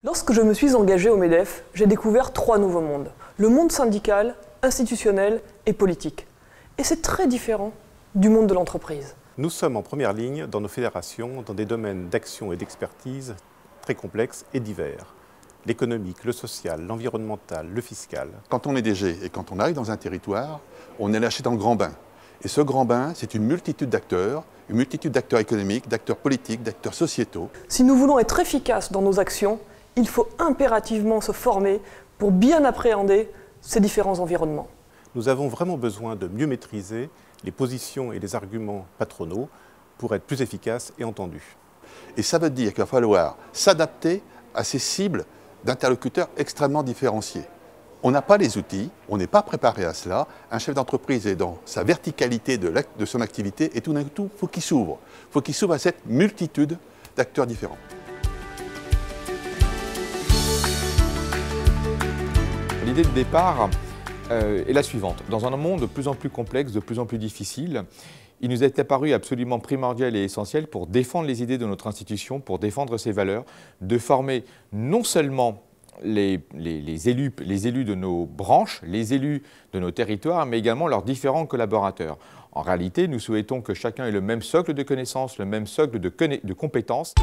Lorsque je me suis engagé au MEDEF, j'ai découvert 3 nouveaux mondes. Le monde syndical, institutionnel et politique. Et c'est très différent du monde de l'entreprise. Nous sommes en première ligne dans nos fédérations, dans des domaines d'action et d'expertise très complexes et divers. L'économique, le social, l'environnemental, le fiscal. Quand on est DG et quand on arrive dans un territoire, on est lâché dans le grand bain. Et ce grand bain, c'est une multitude d'acteurs économiques, d'acteurs politiques, d'acteurs sociétaux. Si nous voulons être efficaces dans nos actions, il faut impérativement se former pour bien appréhender ces différents environnements. Nous avons vraiment besoin de mieux maîtriser les positions et les arguments patronaux pour être plus efficaces et entendus. Et ça veut dire qu'il va falloir s'adapter à ces cibles d'interlocuteurs extrêmement différenciés. On n'a pas les outils, on n'est pas préparé à cela. Un chef d'entreprise est dans sa verticalité de son activité et tout d'un coup, il faut qu'il s'ouvre. Il faut qu'il s'ouvre à cette multitude d'acteurs différents. L'idée de départ est la suivante. Dans un monde de plus en plus complexe, de plus en plus difficile, il nous est apparu absolument primordial et essentiel pour défendre les idées de notre institution, pour défendre ses valeurs, de former non seulement les élus de nos branches, les élus de nos territoires, mais également leurs différents collaborateurs. En réalité, nous souhaitons que chacun ait le même socle de connaissances, le même socle de compétences.